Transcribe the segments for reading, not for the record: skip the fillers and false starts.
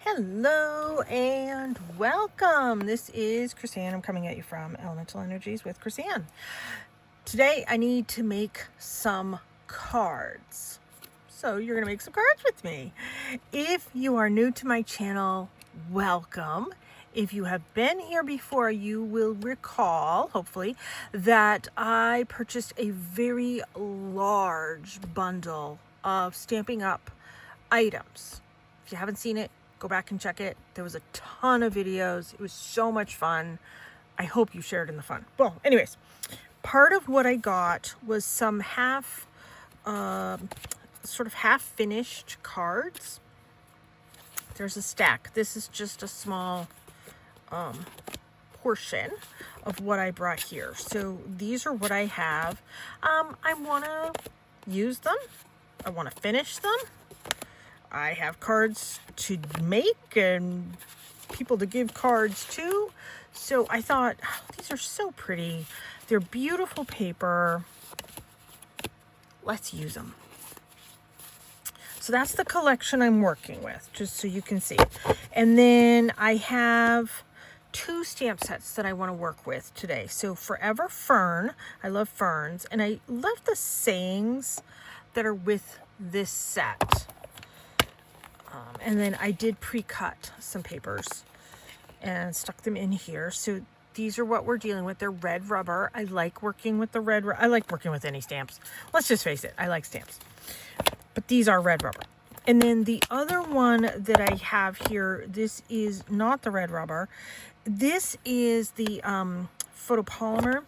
Hello and welcome. This is Chrisanne. I'm coming at you from Elemental Energies with Chrisanne. Today I need to make some cards. So you're going to make some cards with me. If you are new to my channel, welcome. If you have been here before, you will recall, hopefully, that I purchased a very large bundle of Stampin' Up items. If you haven't seen it, go back and check it. There was a ton of videos. It was so much fun. I hope you shared in the fun. Well, anyways, part of what I got was some sort of half finished cards. There's a stack. This is just a small portion of what I brought here. So these are what I have. I want to use them. I want to finish them. I have cards to make and people to give cards to. So I thought, oh, these are so pretty. They're beautiful paper. Let's use them. So that's the collection I'm working with, just so you can see. And then I have 2 stamp sets that I want to work with today. So Forever Fern, I love ferns, and I love the sayings that are with this set. And then I did pre-cut some papers and stuck them in here. So these are what we're dealing with. They're red rubber. I like working with the red rubber. I like working with any stamps. Let's just face it. I like stamps. But these are red rubber. And then the other one that I have here, this is not the red rubber. This is the photopolymer.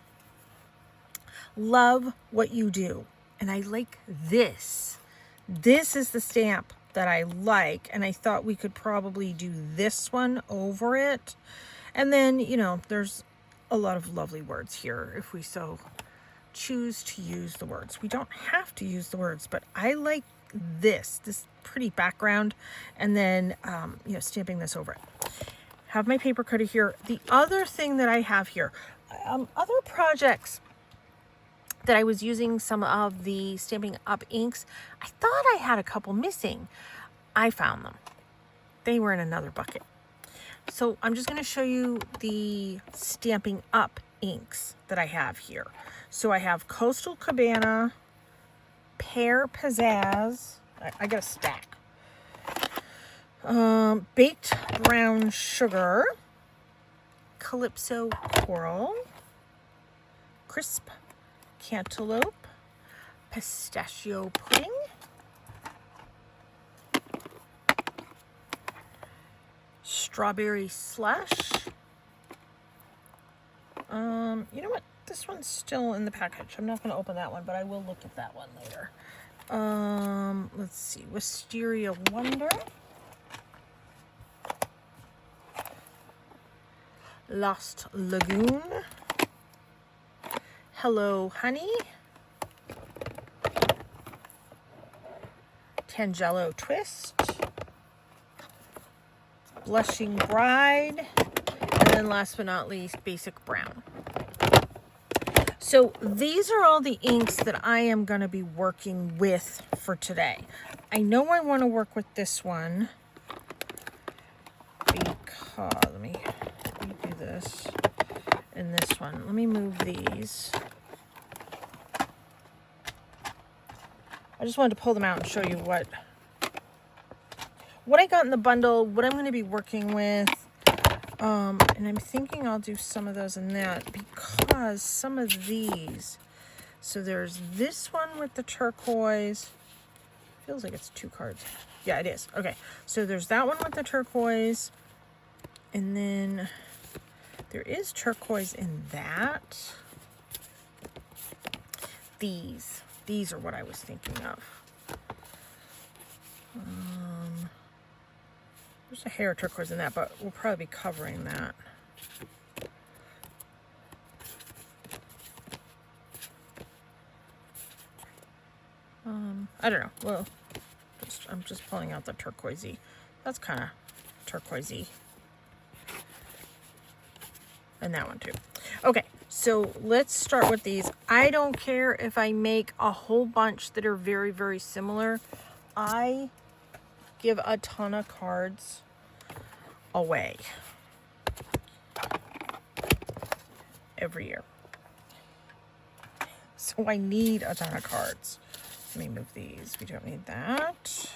Love What You Do. And I like this. This is the stamp that I like, and I thought we could probably do this one over it. And then, you know, there's a lot of lovely words here if we so choose to use the words. We don't have to use the words, but I like this pretty background, and then you know, stamping this over it. Have my paper cutter here. The other thing that I have here, other projects that I was using some of the Stampin' Up inks. I thought I had a couple missing. I found them. They were in another bucket. So I'm just going to show you the Stampin' Up inks that I have here. So I have Coastal Cabana, Pear Pizzazz. I got a stack. Baked Brown Sugar, Calypso Coral, Crisp Cantaloupe, Pistachio Pudding, Strawberry Slush. You know what? This one's still in the package. I'm not going to open that one, but I will look at that one later. Let's see. Wisteria Wonder. Lost Lagoon. Hello Honey, Tangelo Twist, Blushing Bride, and then last but not least, Basic Brown. So these are all the inks that I am going to be working with for today. I know I want to work with this one because, let me do this and this one. Let me move these. I just wanted to pull them out and show you what I got in the bundle, what I'm going to be working with. And I'm thinking I'll do some of those in that because some of these, so there's this one with the turquoise. Feels like it's 2 cards. Yeah, it is. Okay, so there's that one with the turquoise. And then there is turquoise in that. These are what I was thinking of. There's a hair turquoise in that, but we'll probably be covering that. I don't know. Well, I'm just pulling out the turquoisey. That's kind of turquoisey. And that one too. Okay, so let's start with these. I don't care if I make a whole bunch that are very, very similar. I give a ton of cards away every year. So I need a ton of cards. Let me move these. We don't need that.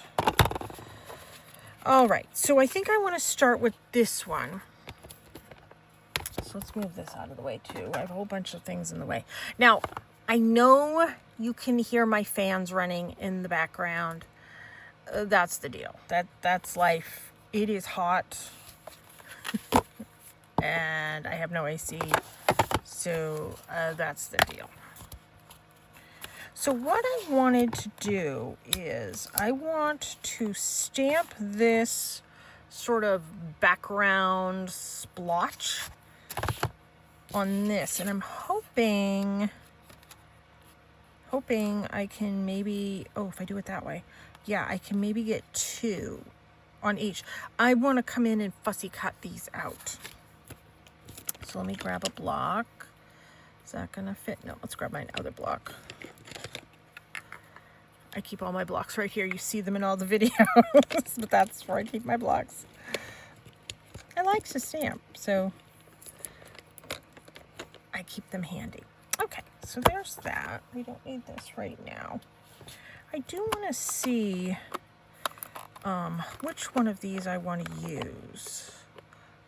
All right, so I think I want to start with this one. So let's move this out of the way too. I have a whole bunch of things in the way. Now, I know you can hear my fans running in the background. That's the deal. That's life. It is hot. And I have no AC. So that's the deal. So what I wanted to do is I want to stamp this sort of background splotch on this. And I'm hoping I can maybe, oh, if I do it that way, yeah, I can maybe get 2 on each. I want to come in and fussy cut these out. So let me grab a block. Is that gonna fit? No, let's grab my other block. I keep all my blocks right here. You see them in all the videos, but that's where I keep my blocks. I like to stamp, so I keep them handy. Okay, so there's that. We don't need this right now. I do want to see which one of these I want to use.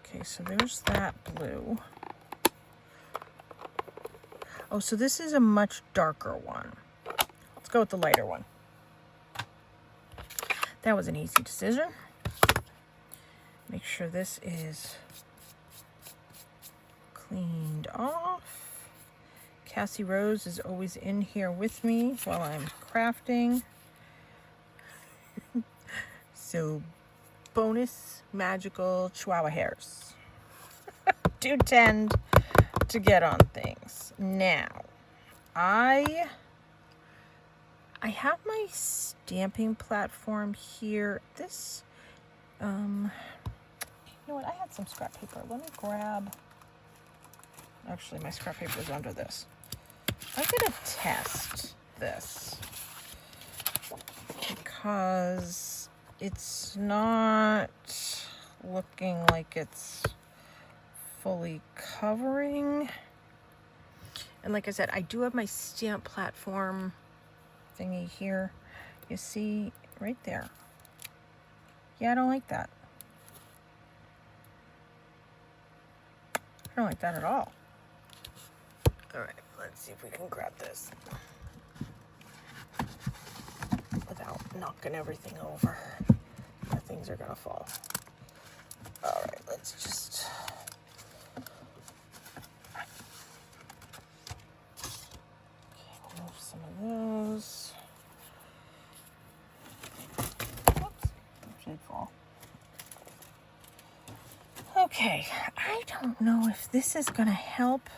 Okay, so there's that blue. Oh, so this is a much darker one. Let's go with the lighter one. That was an easy decision. Make sure this is cleaned off. Cassie Rose is always in here with me while I'm crafting. So, bonus magical Chihuahua hairs do tend to get on things. Now, I have my stamping platform here. This, you know what? I had some scrap paper. Let me grab. Actually, my scrap paper is under this. I'm gonna test this because it's not looking like it's fully covering. And like I said, I do have my stamp platform thingy here. You see right there. Yeah, I don't like that. I don't like that at all. All right, let's see if we can grab this without knocking everything over. Yeah, things are gonna fall. All right, let's just. Remove some of those. Oops, that should fall. Okay, I don't know if this is gonna help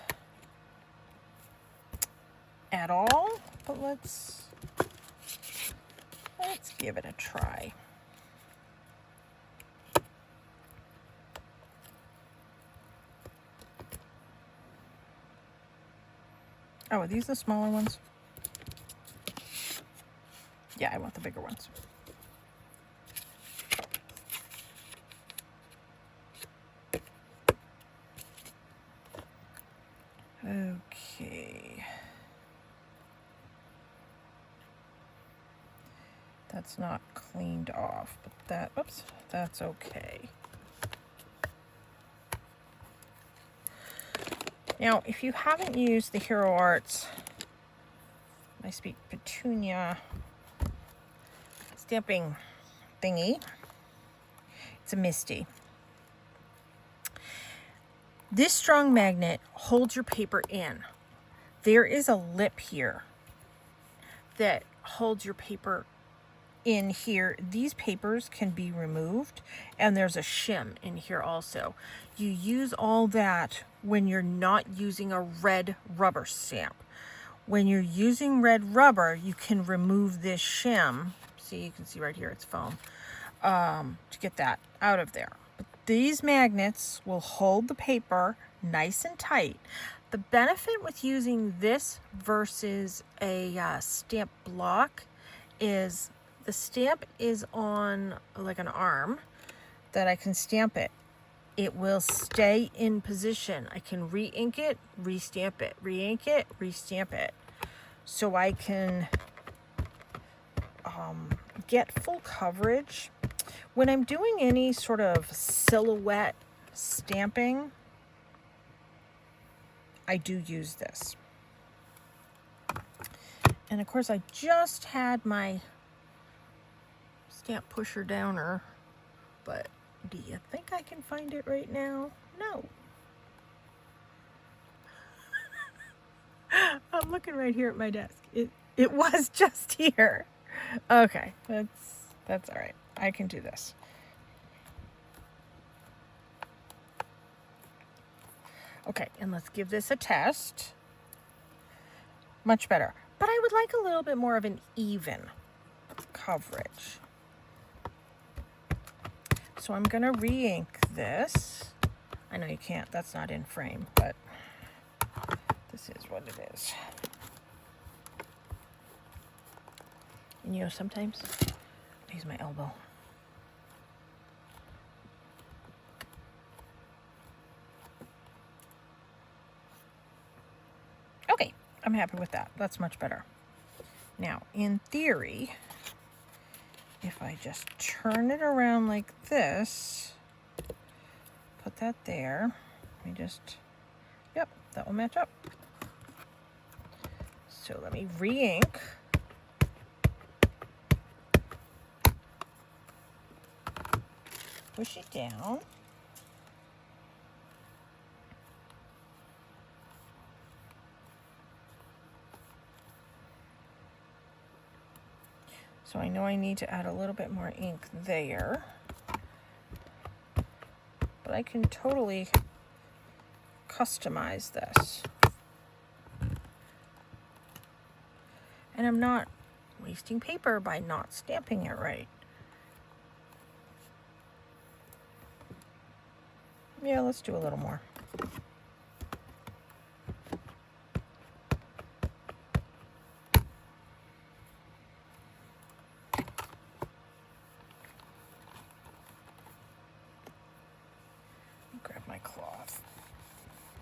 at all, but let's give it a try. Oh, are these the smaller ones? Yeah, I want the bigger ones. Okay. That's not cleaned off, but that, oops, that's okay. Now, if you haven't used the Hero Arts, I speak Petunia stamping thingy, it's a Misty. This strong magnet holds your paper in. There is a lip here that holds your paper in here. These papers can be removed, and there's a shim in here also. You use all that when you're not using a red rubber stamp. When you're using red rubber, you can remove this shim. See, you can see right here, it's foam, to get that out of there. But these magnets will hold the paper nice and tight. The benefit with using this versus a stamp block is the stamp is on like an arm that I can stamp it it will stay in position. I can re-ink it, re-stamp it, re-ink it, re-stamp it. So I can get full coverage. When I'm doing any sort of silhouette stamping, I do use this. And of course I just had my stamp pusher downer, but do you think I can find it right now? No. I'm looking right here at my desk. It was just here. Okay, that's all right. I can do this. Okay, and let's give this a test. Much better. But I would like a little bit more of an even coverage. So I'm going to re-ink this. I know you can't, that's not in frame, but this is what it is. And you know, sometimes I use my elbow. Okay, I'm happy with that. That's much better. Now, in theory, if I just turn it around like this, put that there, let me just, yep, that will match up. So let me re-ink. Push it down. So I know I need to add a little bit more ink there, but I can totally customize this. And I'm not wasting paper by not stamping it right. Yeah, let's do a little more. Grab my cloth.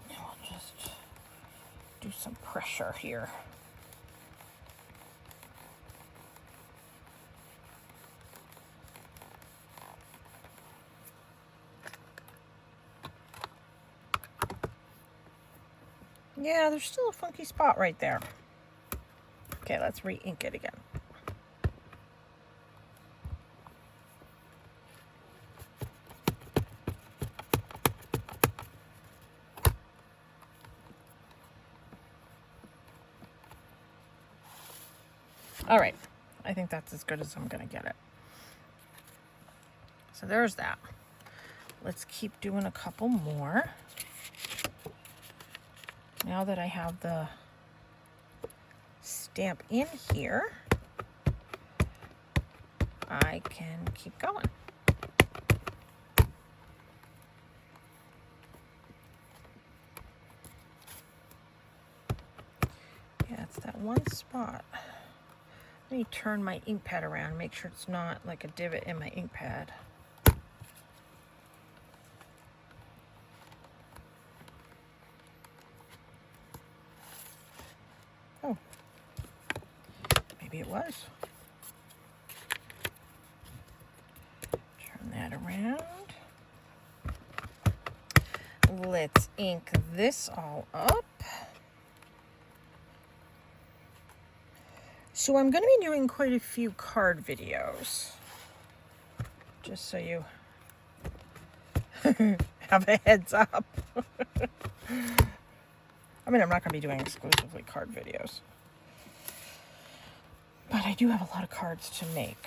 And I'll just do some pressure here. Yeah, there's still a funky spot right there. Okay, let's re-ink it again. All right, I think that's as good as I'm gonna get it. So there's that. Let's keep doing a couple more. Now that I have the stamp in here, I can keep going. Yeah, it's that one spot. Let me turn my ink pad around, make sure it's not like a divot in my ink pad. Oh, maybe it was. Turn that around. Let's ink this all up. So I'm going to be doing quite a few card videos, just so you have a heads up. I mean, I'm not going to be doing exclusively card videos, but I do have a lot of cards to make.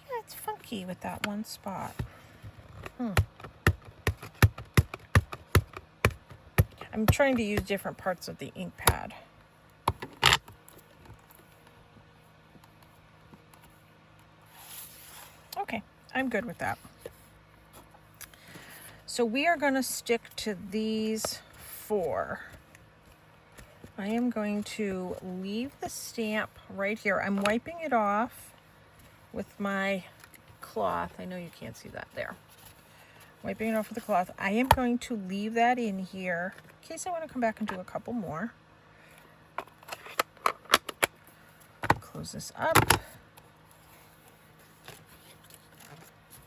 Yeah, it's funky with that one spot. I'm trying to use different parts of the ink pad. Okay, I'm good with that. So we are going to stick to these 4. I am going to leave the stamp right here. I'm wiping it off with my cloth. I know you can't see that there. wiping it off with a cloth. I am going to leave that in here in case I want to come back and do a couple more. Close this up.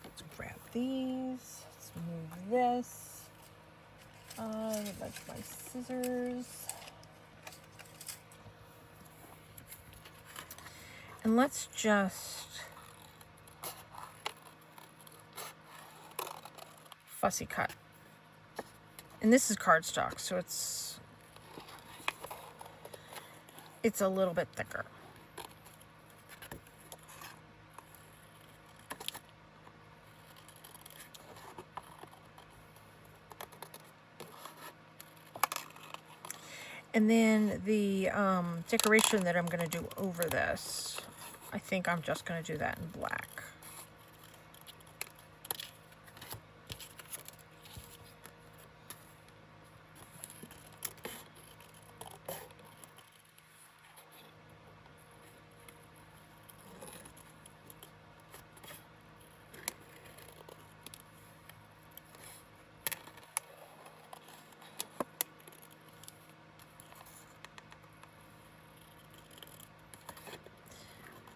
Let's grab these. Let's move this. I would like my scissors. And let's just fussy cut. And this is cardstock, so it's a little bit thicker. And then the decoration that I'm going to do over this, I think I'm just going to do that in black.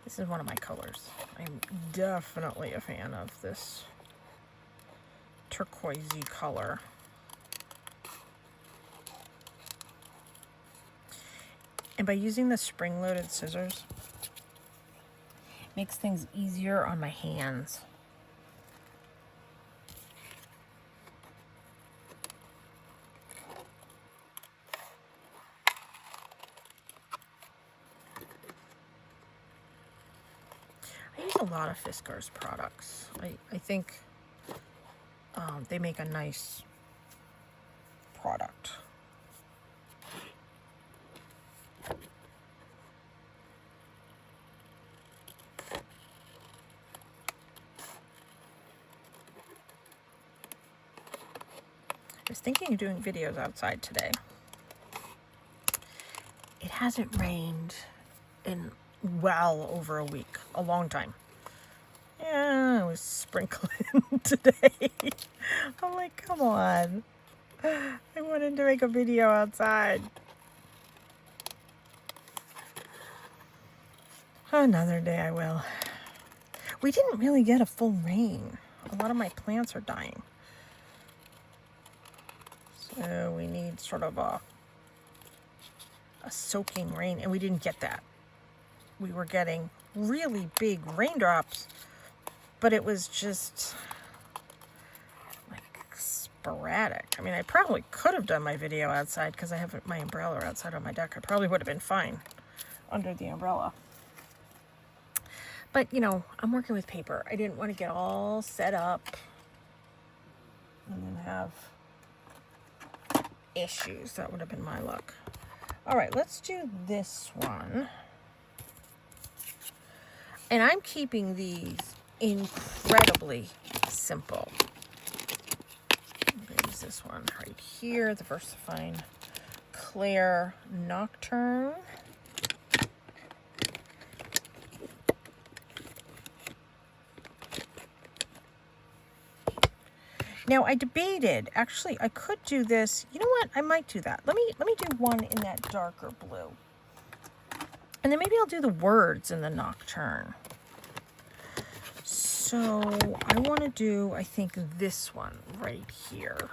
This is one of my colors. I'm definitely a fan of this turquoisey color. And by using the spring-loaded scissors, it makes things easier on my hands. I use a lot of Fiskars products. I think they make a nice product. I was thinking of doing videos outside today. It hasn't rained in well over a week, a long time. Yeah, I was sprinkling today. I'm like, come on. I wanted to make a video outside. Another day I will. We didn't really get a full rain. A lot of my plants are dying. So we need sort of a soaking rain, and we didn't get that. We were getting really big raindrops, but it was just like sporadic. I mean, I probably could have done my video outside because I have my umbrella outside on my deck. I probably would have been fine under the umbrella. But, you know, I'm working with paper. I didn't want to get all set up and then have issues. That would have been my luck. All right, let's do this one. And I'm keeping these incredibly simple. I'm going to use this one right here, the VersaFine Claire Nocturne. Now I debated, actually I could do this. You know what? I might do that. Let me do one in that darker blue. And then maybe I'll do the words in the Nocturne. So I want to do, I think, this one right here.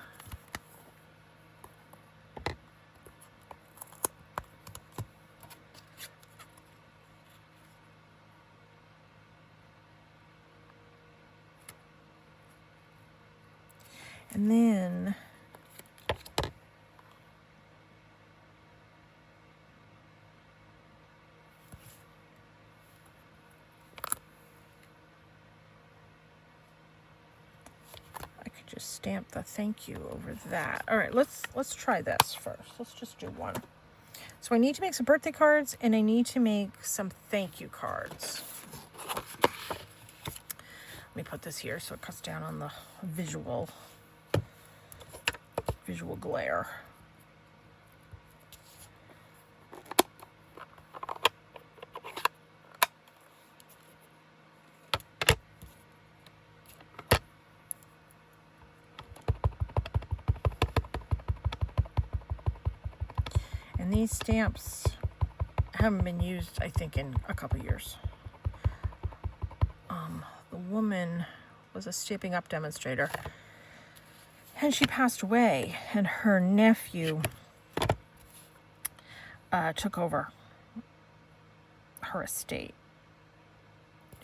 And then I could just stamp the thank you over that. All right, let's try this first. Let's just do one. So I need to make some birthday cards and I need to make some thank you cards. Let me put this here so it cuts down on the visual glare. And these stamps haven't been used, I think, in a couple years. The woman was a Stampin' Up demonstrator, and she passed away, and her nephew took over her estate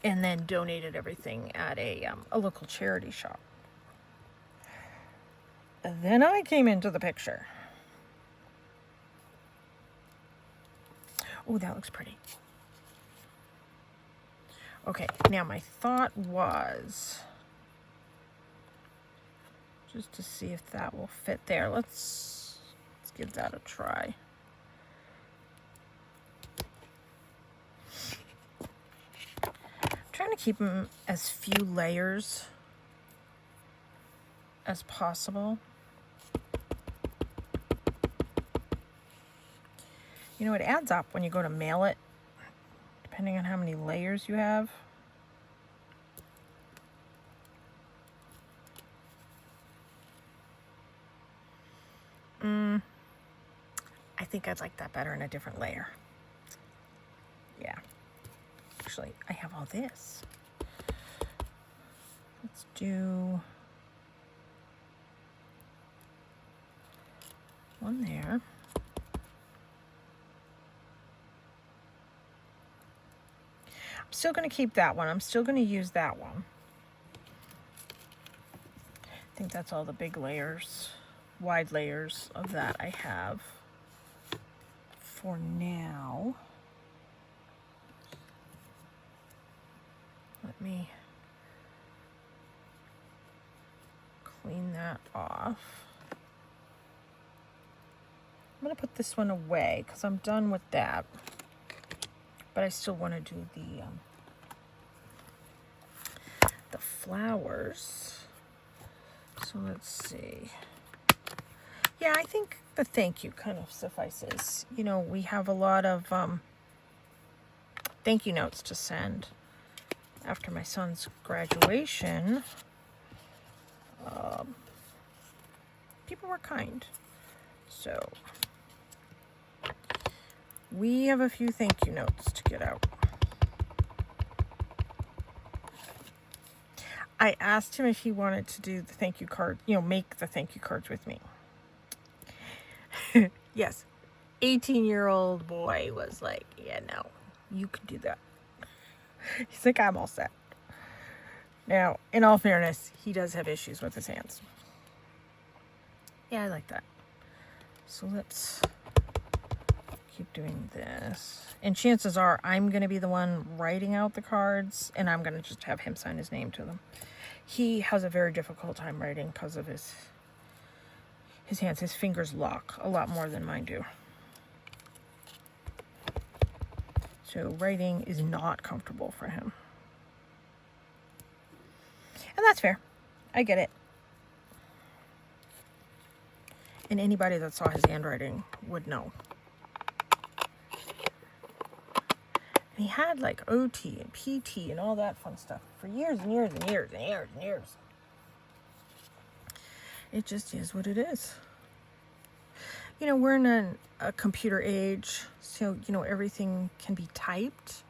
and then donated everything at a local charity shop. And then I came into the picture. Oh, that looks pretty. Okay, now my thought was just to see if that will fit there. Let's give that a try. I'm trying to keep them as few layers as possible. You know, it adds up when you go to mail it, depending on how many layers you have. I think I'd like that better in a different layer. Yeah. Actually, I have all this. Let's do one there. I'm still going to keep that one. I'm still going to use that one. I think that's all the big layers, wide layers of that I have for now. Let me clean that off. I'm going to put this one away because I'm done with that. But I still want to do the flowers. So let's see. Yeah, I think the thank you kind of suffices. You know, we have a lot of thank you notes to send after my son's graduation. People were kind. So we have a few thank you notes to get out. I asked him if he wanted to do the thank you card, you know, make the thank you cards with me. Yes, 18-year-old boy was like, yeah, no, you can do that. He's like, I'm all set. Now, in all fairness, he does have issues with his hands. Yeah, I like that. So let's keep doing this. And chances are I'm going to be the one writing out the cards, and I'm going to just have him sign his name to them. He has a very difficult time writing because of his hands. His fingers lock a lot more than mine do. So writing is not comfortable for him. And that's fair. I get it. And anybody that saw his handwriting would know. And he had like OT and PT and all that fun stuff for years and years and years and years and years. It just is what it is. You know, we're in a computer age, so, you know, everything can be typed.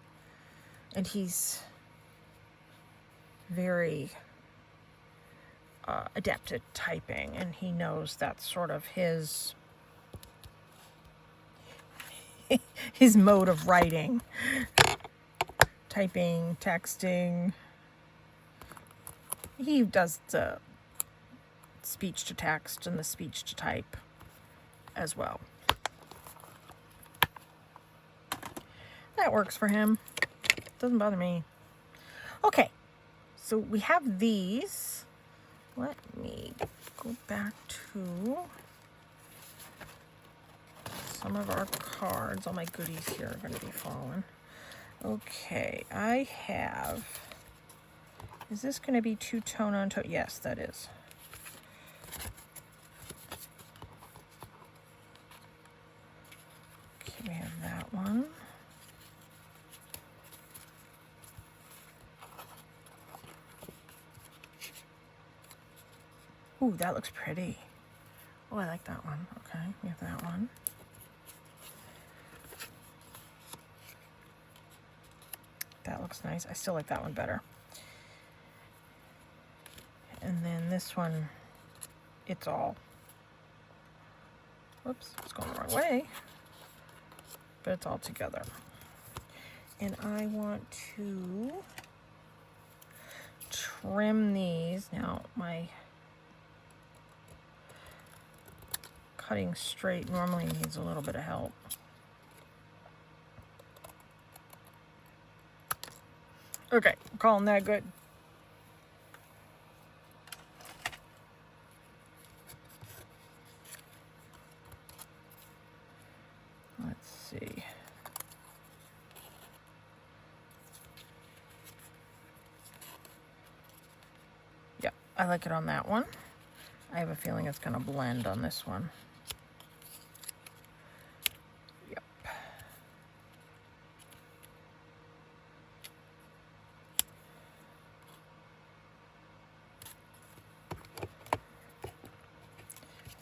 And he's very adept at typing, and he knows that's sort of his mode of writing. Typing, texting. He does the speech to text and the speech to type as well. That works for him. Doesn't bother me. Okay, so we have these. Let me go back to some of our cards. All my goodies here are going to be falling. Okay, I have... Is this going to be two-tone on tone? Yes, that is. Okay, we have that one. Ooh, that looks pretty. Oh, I like that one. Okay, we have that one. that looks nice. I still like that one better. And then this one, it's all, whoops, it's going the wrong way, but it's all together. And I want to trim these. Now, my cutting straight normally needs a little bit of help. Okay, I'm calling that good. Let's see. Yeah, I like it on that one. I have a feeling it's going to blend on this one. Yep.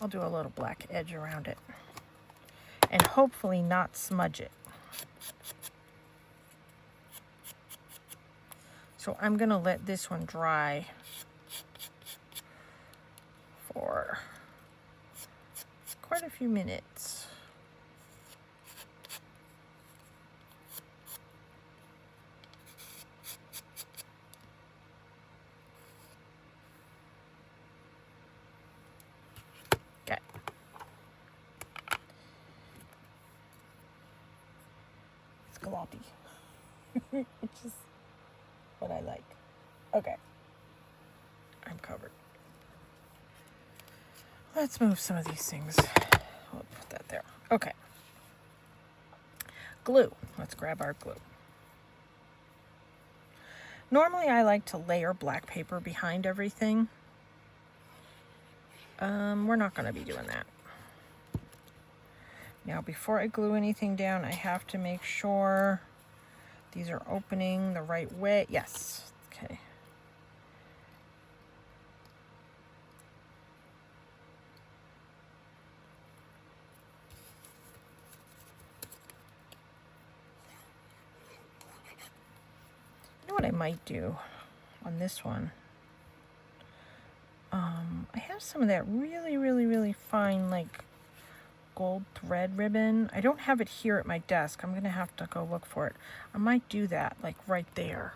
I'll do a little black edge around it and hopefully not smudge it. So I'm going to let this one dry for quite a few minutes. Okay. It's gloppy, which is what I like. Okay. I'm covered. Let's move some of these things. We'll put that there. Okay. Glue. Let's grab our glue. Normally I like to layer black paper behind everything. We're not going to be doing that. Now before I glue anything down, I have to make sure these are opening the right way. Yes. Okay. You know what I might do on this one? I have some of that really fine, like, gold thread ribbon. I don't have it here at my desk. I'm gonna have to go look for it. I might do that, like, right there.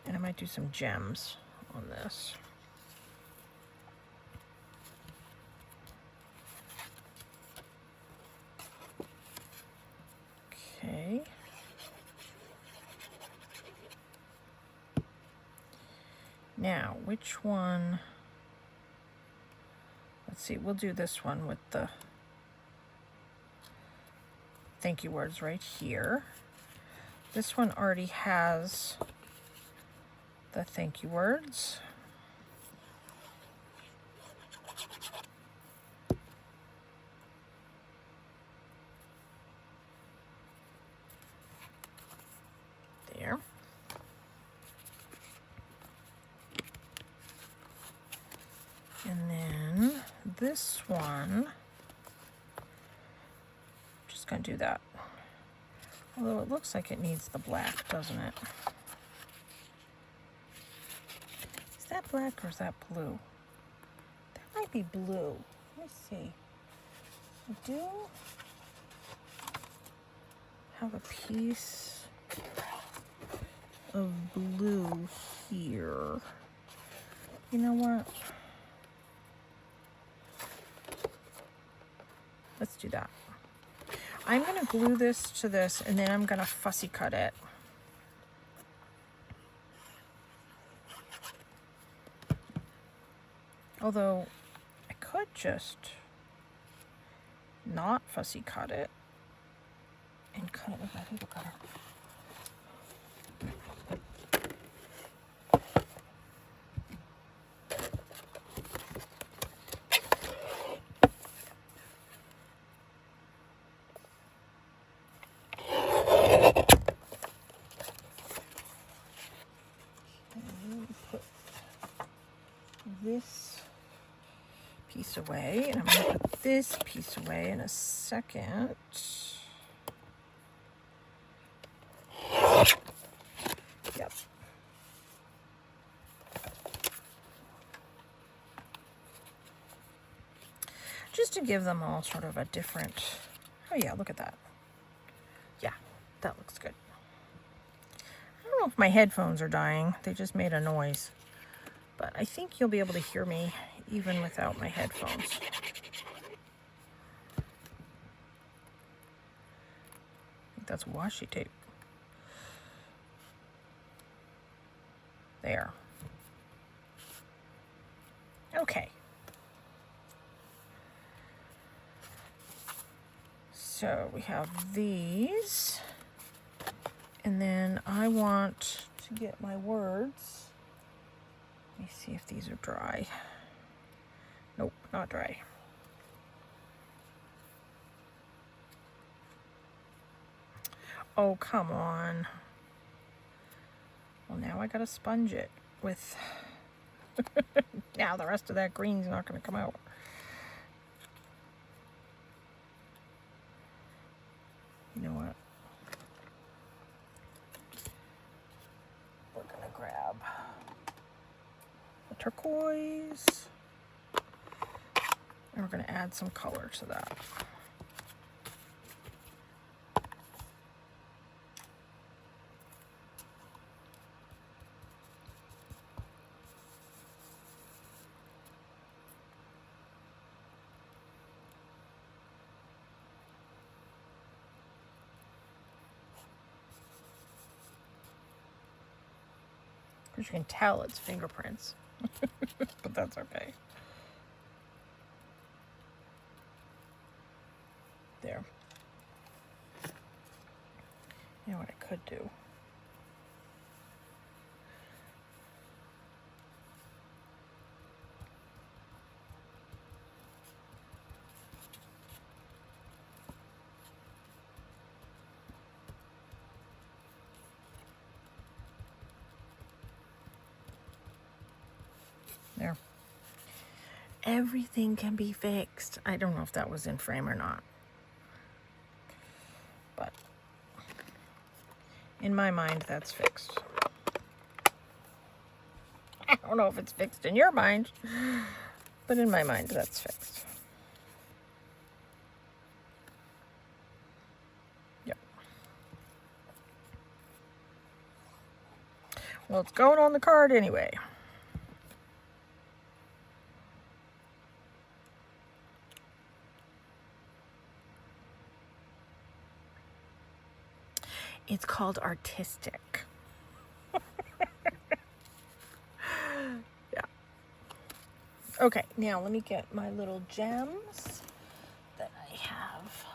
And I might do some gems on this. Okay. Now, which one? Let's see, we'll do this one with the thank you words right here. This one already has the thank you words. There. And then this one, I'm just going to do that. Although it looks like it needs the black, doesn't it? Is that black or is that blue? That might be blue. Let me see. I do have a piece of blue here. You know what? Let's do that. I'm going to glue this to this and then I'm going to fussy cut it. Although I could just not fussy cut it and cut it with my paper cutter. This piece away, and I'm going to put this piece away in a second. just to give them all sort of a different, oh yeah, look at that. Yeah, that looks good. I don't know if my headphones are dying. They just made a noise. But I think you'll be able to hear me even without my headphones. I think that's washi tape. There. Okay. So we have these. And then I want to get my words. Let me see if these are dry. Nope, not dry. Oh, come on. Well, now I gotta sponge it with... Now the rest of that green's not gonna come out. You know what? We're gonna grab the turquoise. And we're gonna add some color to that. Because you can tell it's fingerprints, but that's okay. There. You know what I could do? There. Everything can be fixed. I don't know if that was in frame or not. But in my mind, that's fixed. I don't know if it's fixed in your mind, but in my mind, that's fixed. Yep. Well, it's going on the card anyway. It's called artistic. Yeah. Okay, now let me get my little gems that I have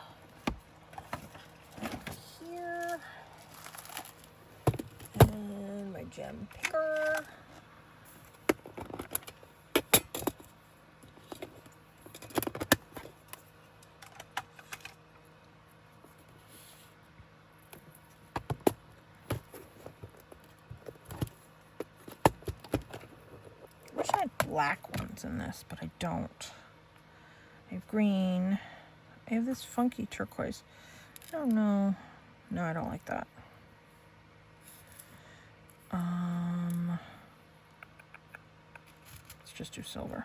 here. And my gem picker. I had black ones in this, but I don't. I have green. I have this funky turquoise. I don't know. No, I don't like that. Let's just do silver.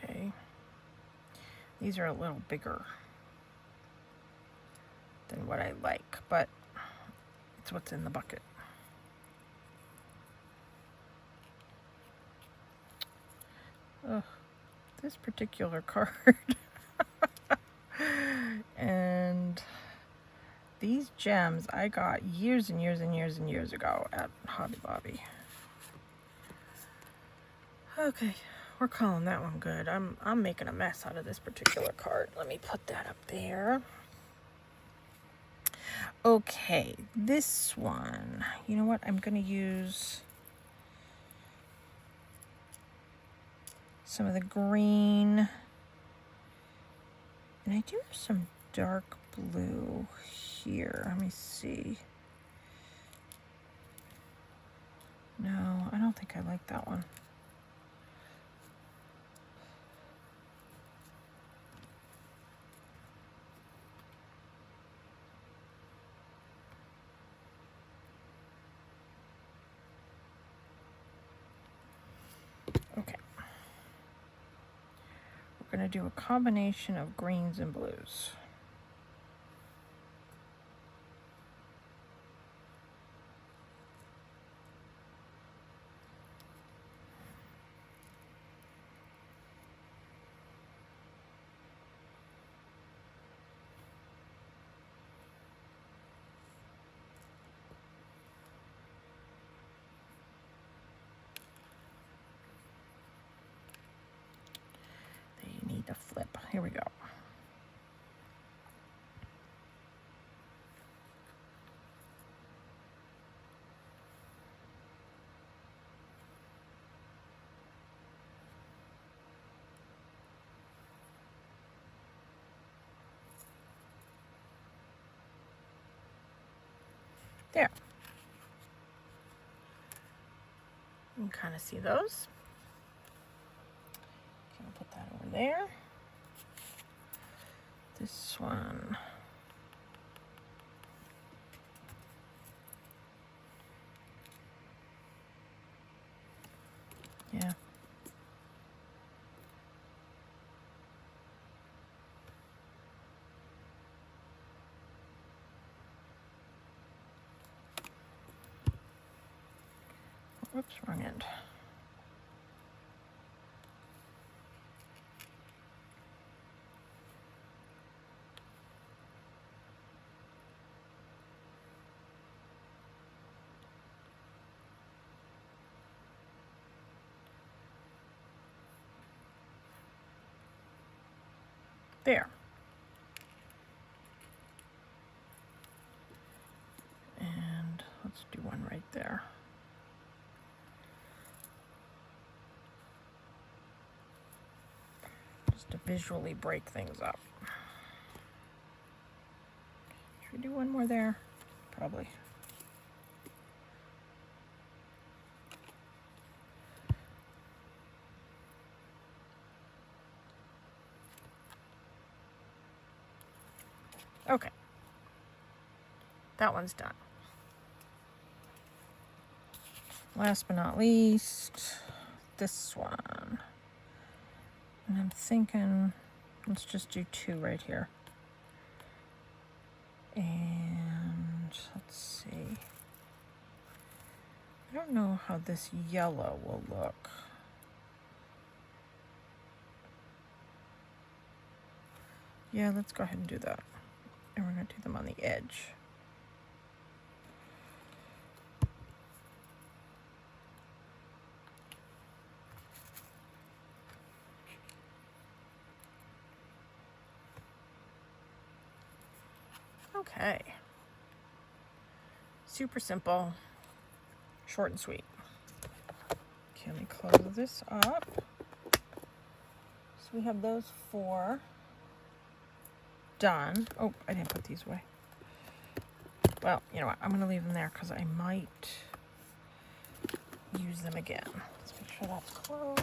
Okay. These are a little bigger than what I like, but it's what's in the bucket. Ugh, this particular card. And these gems I got years and years and years and years ago at Hobby Lobby. Okay, we're calling that one good. I'm making a mess out of this particular card. Let me put that up there. Okay, this one. You know what? I'm going to use some of the green. And I do have some dark blue here. Let me see. No, I don't think I like that one. We're going to do a combination of greens and blues. They need to flip. Here we go. There. You can kind of see those. Okay, I'll put that over there. This one. Yeah. Whoops, wrong end. There. And let's do one right there. Just to visually break things up. Should we do one more there? Probably. Okay. That one's done. Last but not least, this one. And I'm thinking, let's just do two right here. And let's see. I don't know how this yellow will look. Yeah, let's go ahead and do that. And we're going to do them on the edge. Okay. Super simple, short and sweet. Okay, let me close this up. So we have those four done. Oh, I didn't put these away. Well, you know what? I'm going to leave them there because I might use them again. Let's make sure that's closed.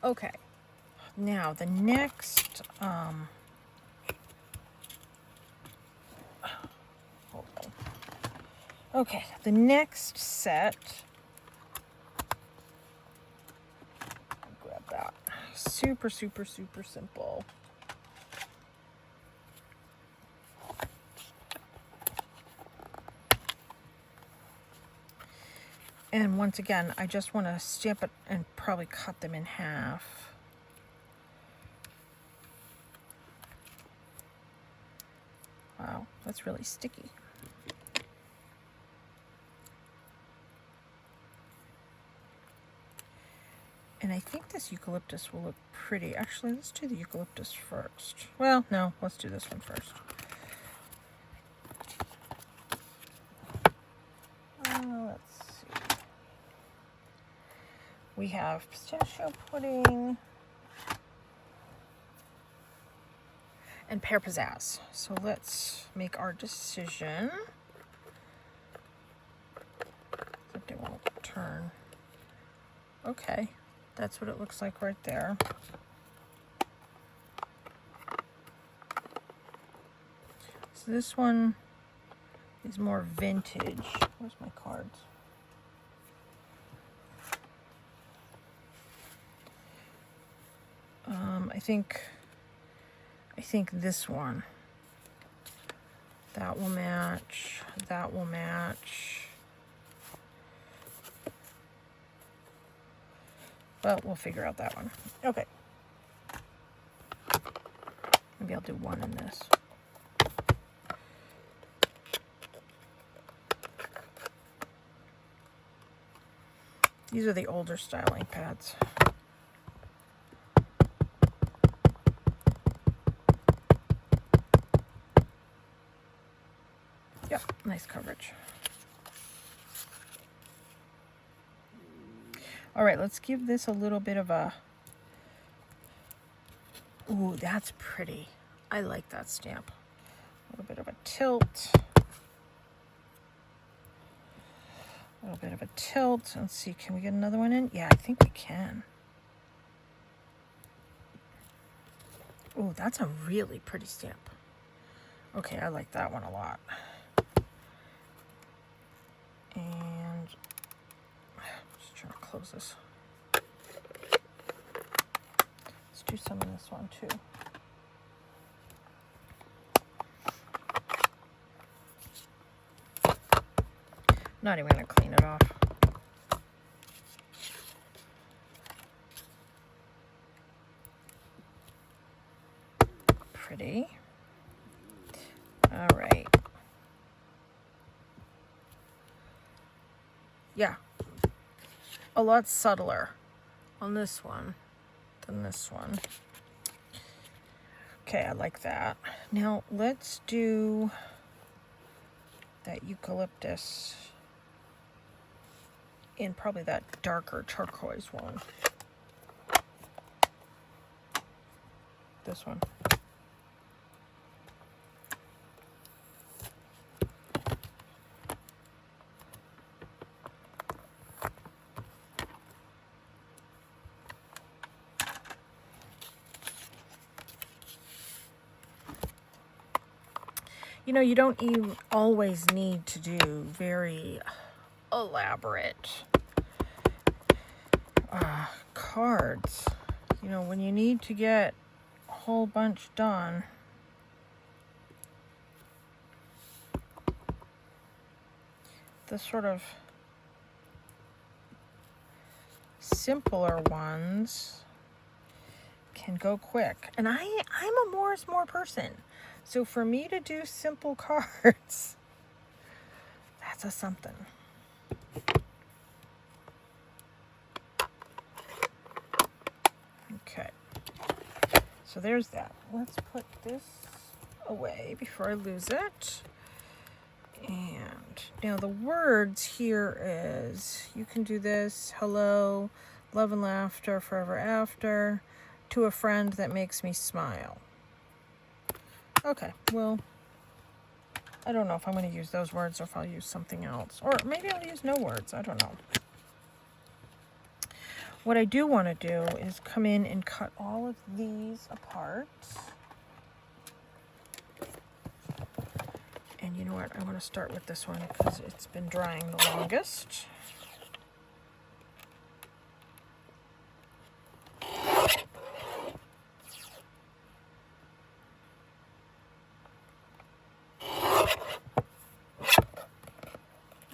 Okay. Now the next hold on. Okay, the next set, grab that. Super simple. And once again, I just want to stamp it and probably cut them in half. Wow, that's really sticky. And I think this eucalyptus will look pretty. Actually, let's do the eucalyptus first. Well, no, let's do this one first. Let's see. We have pistachio pudding and pear pizzazz. So let's make our decision. Except it won't turn. Okay, that's what it looks like right there. So this one is more vintage. Where's my cards? I think this one, that will match, that will match. But we'll figure out that one. Okay. Maybe I'll do one in this. These are the older style ink pads. Yep, nice coverage. All right, let's give this a little bit of a, ooh, that's pretty. I like that stamp. A little bit of a tilt. A little bit of a tilt. Let's see, can we get another one in? Yeah, I think we can. Ooh, that's a really pretty stamp. Okay, I like that one a lot. And just trying to close this. Let's do some in this one too. Not even gonna clean it off. Pretty. All right. Yeah, a lot subtler on this one than this one. Okay, I like that. Now let's do that eucalyptus in probably that darker turquoise one. This one. You know, you don't even always need to do very elaborate cards. You know, when you need to get a whole bunch done, the sort of simpler ones can go quick. And I'm a more is more person. So for me to do simple cards, that's a something. Okay. So there's that. Let's put this away before I lose it. And now the words here is, you can do this, hello, love and laughter, forever after, to a friend that makes me smile. Okay, well, I don't know if I'm going to use those words or if I'll use something else. Or maybe I'll use no words, I don't know. What I do want to do is come in and cut all of these apart. And you know what, I want to start with this one because it's been drying the longest.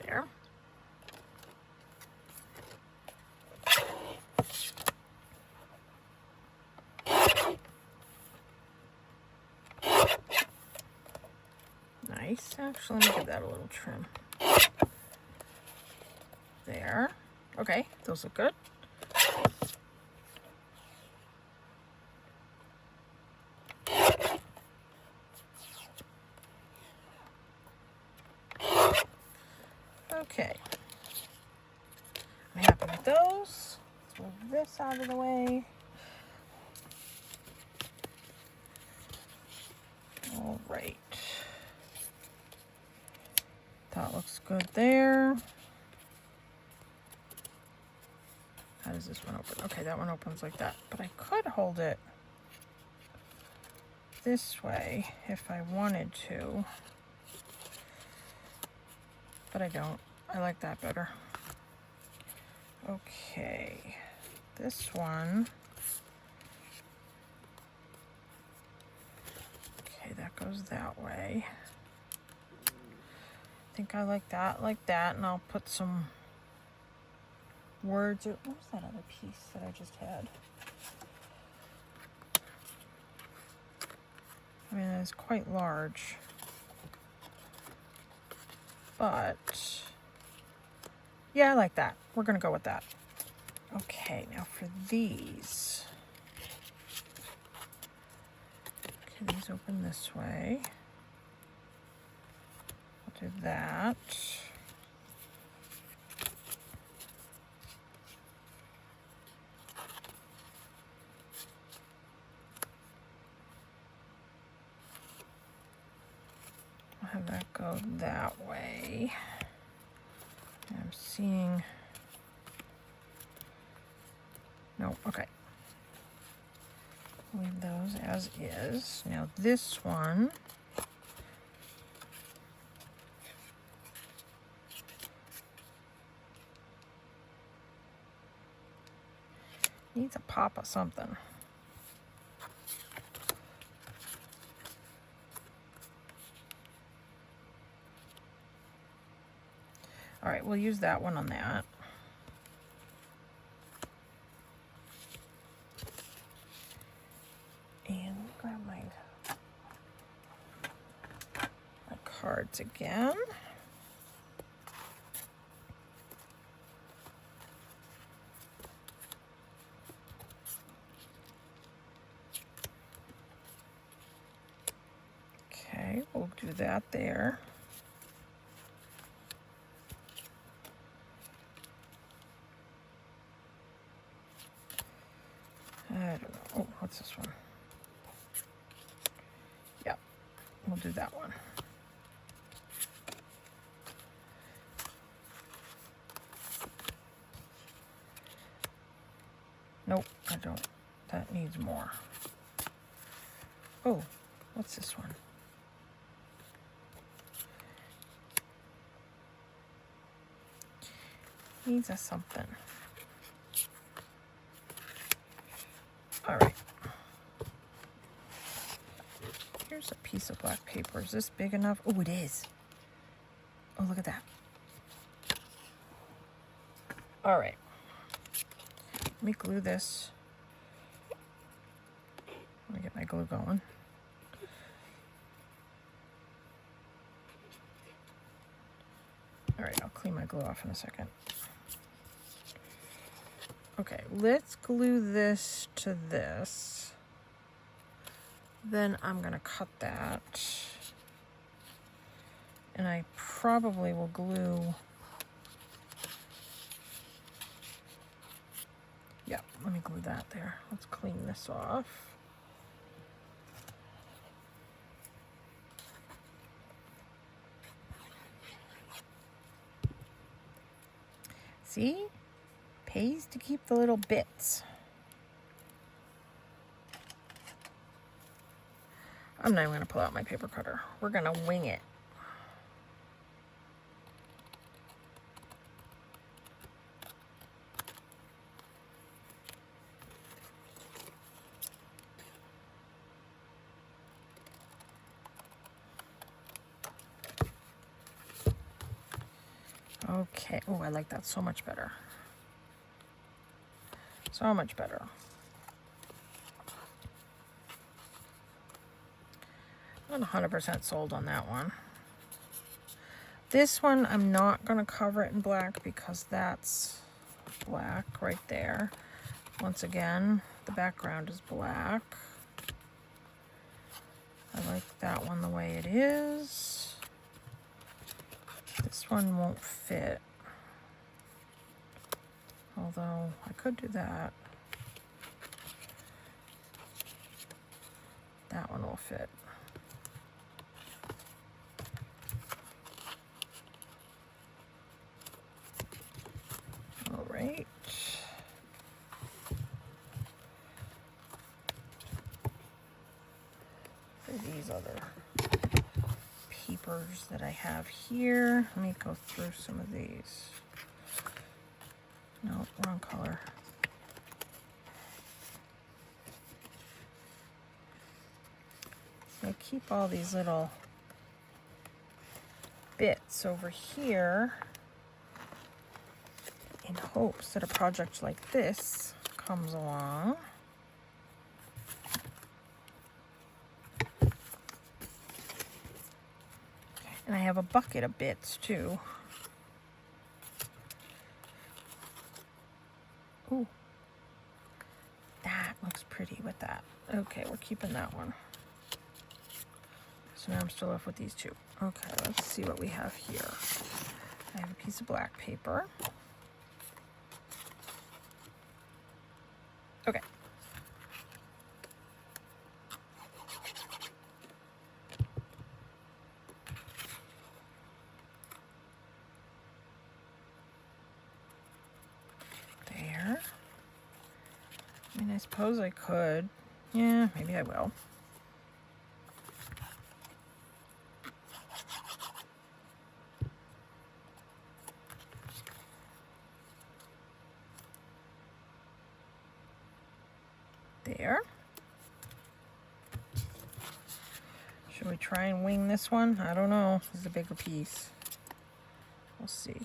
There. Nice. Actually, let me give that a little trim. There. Okay, those look good. Okay. I'm happy with those. Let's move this out of the way. All right. That looks good there. How does this one open? Okay, that one opens like that. But I could hold it this way if I wanted to. But I don't. I like that better. Okay. This one. goes that way. I think I like that, and I'll put some words. What was that other piece that I just had? I mean, it's quite large, but yeah, I like that. We're gonna go with that. Okay, now for these. Okay, these open this way. I'll do that. I'll have that go that way. I'm seeing, no, okay. Leave those as is. Now this one, needs a pop of something. All right, we'll use that one on that. And grab my cards again. Okay, we'll do that there. I don't know. Oh, what's this one? Yep, we'll do that one. Nope, I don't. That needs more. Oh, what's this one? Needs a something. All right. Here's a piece of black paper. Is this big enough? Oh, it is. Oh, look at that. All right. Let me glue this. Let me get my glue going. All right, I'll clean my glue off in a second. Okay, let's glue this to this. Then I'm gonna cut that. And I probably will glue, yeah, let me glue that there. Let's clean this off. See? Pays to keep the little bits. I'm not even going to pull out my paper cutter. We're going to wing it. Okay. Oh, I like that so much better. So much better. I'm not 100% sold on that one. This one, I'm not going to cover it in black because that's black right there. Once again, the background is black. I like that one the way it is. This one won't fit. Although I could do that. That one will fit. All right. For these other papers that I have here, let me go through some of these. No, wrong color. I keep all these little bits over here in hopes that a project like this comes along. And I have a bucket of bits too. Ooh, that looks pretty with that. Okay, we're keeping that one. So now I'm still left with these two. Okay, let's see what we have here. I have a piece of black paper. Okay. There. I mean, I suppose I could. Yeah, maybe I will. There. Should we try and wing this one? I don't know. This is a bigger piece. We'll see.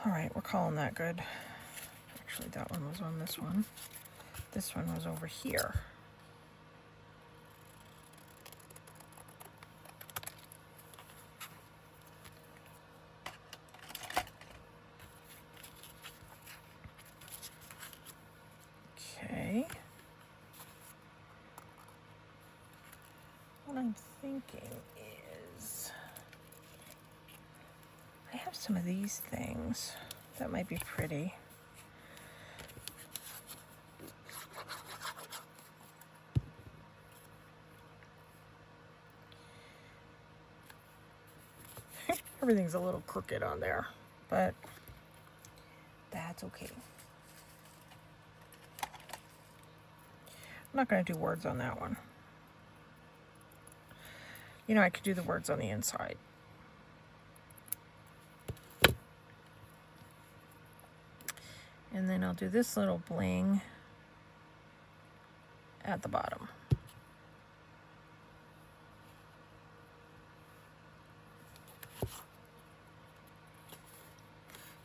All right, we're calling that good. Actually, that one was on this one. This one was over here. Okay. What I'm thinking is I have some of these things that might be pretty. Everything's a little crooked on there, but that's okay. I'm not going to do words on that one. You know, I could do the words on the inside. And then I'll do this little bling at the bottom.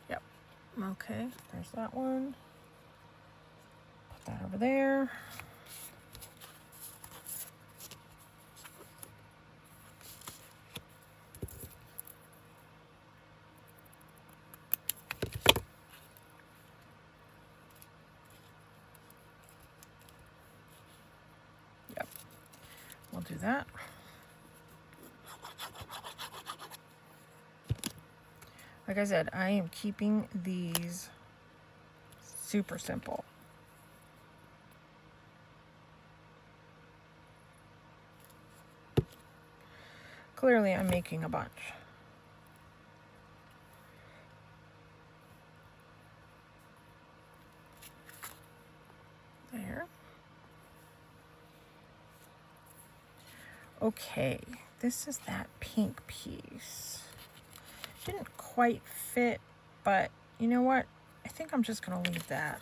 Yep. Okay, there's that one. Put that over there. We'll do that. Like I said, I am keeping these super simple. Clearly, I'm making a bunch. There. Okay, this is that pink piece. Didn't quite fit, but you know what? I think I'm just gonna leave that.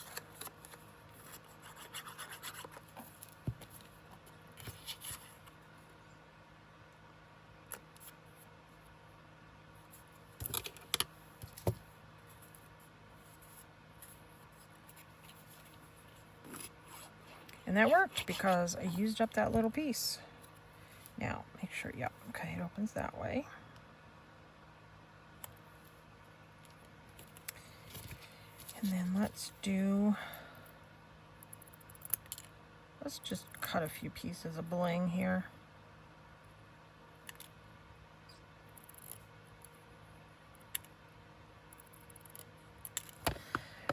And that worked because I used up that little piece. Now, make sure, yep, okay, it opens that way. And then let's just cut a few pieces of bling here.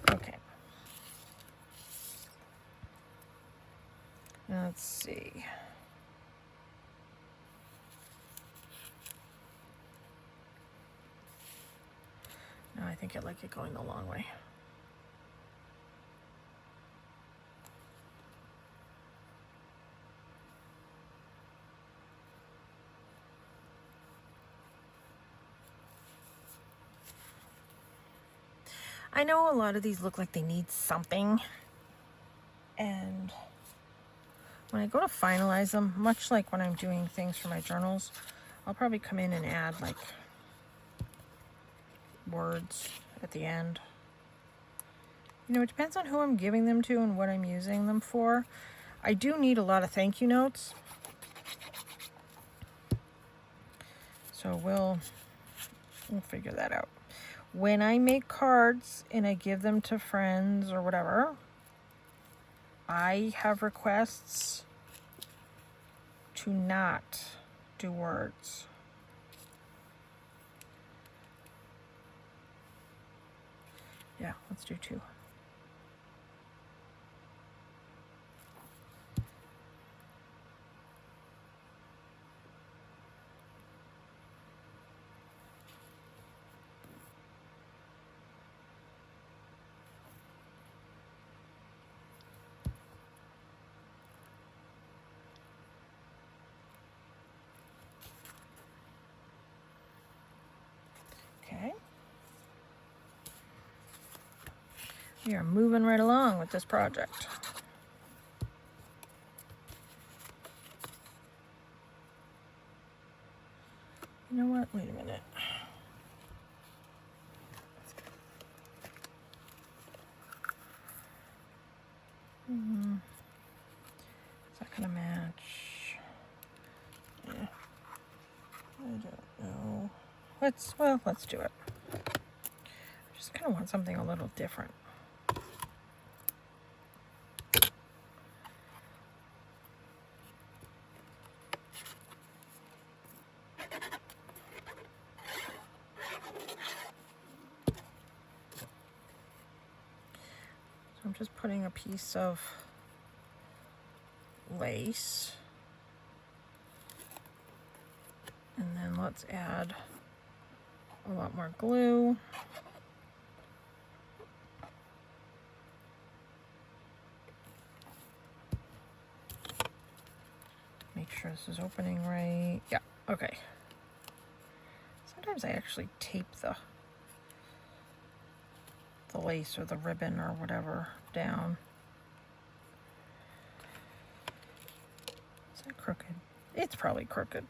Okay. Let's see. No, I think I like it going the long way. I know a lot of these look like they need something, And when I go to finalize them, much like when I'm doing things for my journals, I'll probably come in and add like words at the end. You know, it depends on who I'm giving them to and what I'm using them for. I do need a lot of thank you notes. So we'll figure that out. When I make cards and I give them to friends or whatever, I have requests to not do words. Yeah, let's do 2. Okay. We are moving right along with this project. You know what? Wait a minute. Is that gonna match? Yeah. I don't know. Let's do it. I just kind of want something a little different. So I'm just putting a piece of lace. And then let's add a lot more glue. Make sure this is opening right. Yeah, okay. Sometimes I actually tape the lace or the ribbon or whatever down. Is that crooked? It's probably crooked.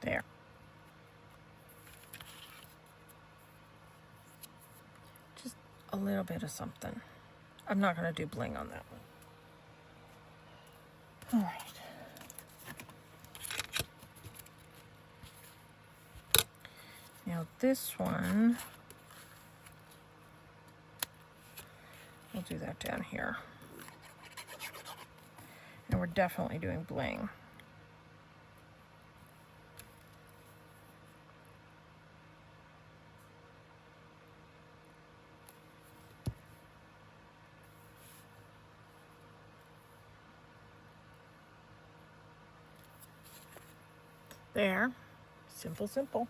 There. Just a little bit of something. I'm not going to do bling on that one. All right. Now this one, we'll do that down here. And we're definitely doing bling. There. Simple, simple.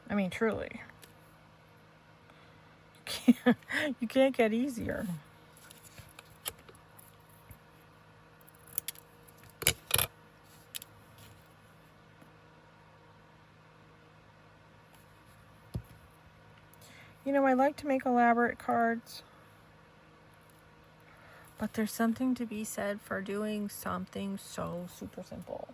I mean, truly. You can't get easier. You know, I like to make elaborate cards, but there's something to be said for doing something so super simple.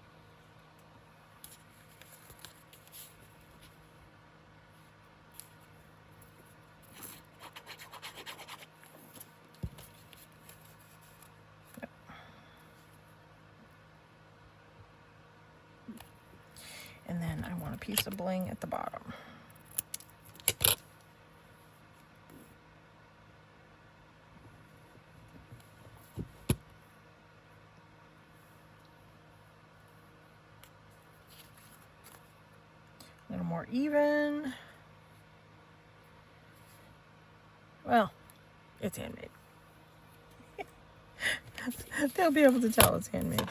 Yep. And then I want a piece of bling at the bottom. A little more even. Well, it's handmade. They'll be able to tell it's handmade.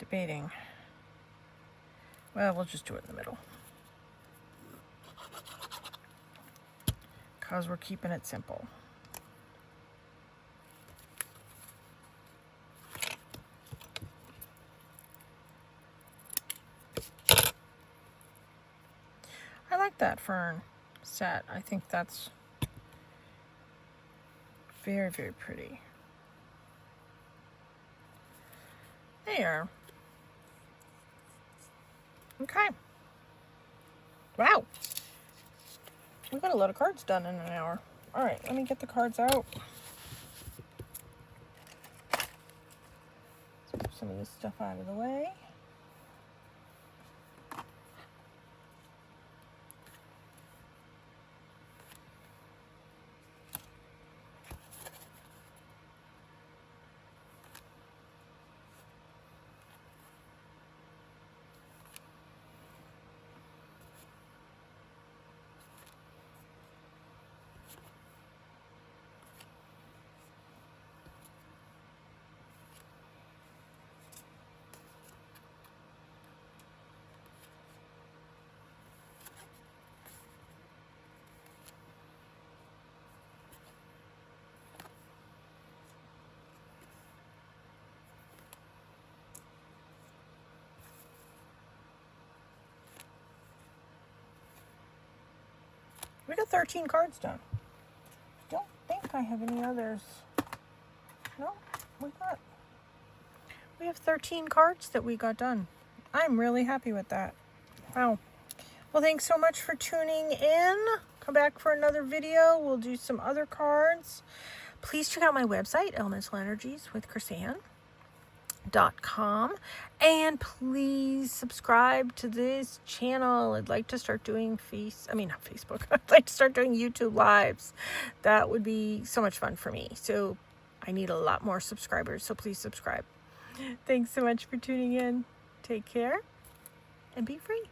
debating. Well, we'll just do it in the middle, because we're keeping it simple. I like that fern set. I think that's very, very pretty. There. Okay. Wow. We got a lot of cards done in an hour. All right, let me get the cards out. Let's move some of this stuff out of the way. We got 13 cards done. Don't think I have any others. No, we have 13 cards that we got done. I'm really happy with that. Wow. Well, thanks so much for tuning in. Come back for another video. We'll do some other cards. Please check out my website, elementalenergieswithchrisanne.com, and please subscribe to this channel. I'd like to start doing not Facebook. I'd like to start doing YouTube lives. That would be so much fun for me. So I need a lot more subscribers, so please subscribe. Thanks so much for tuning in. Take care and be free.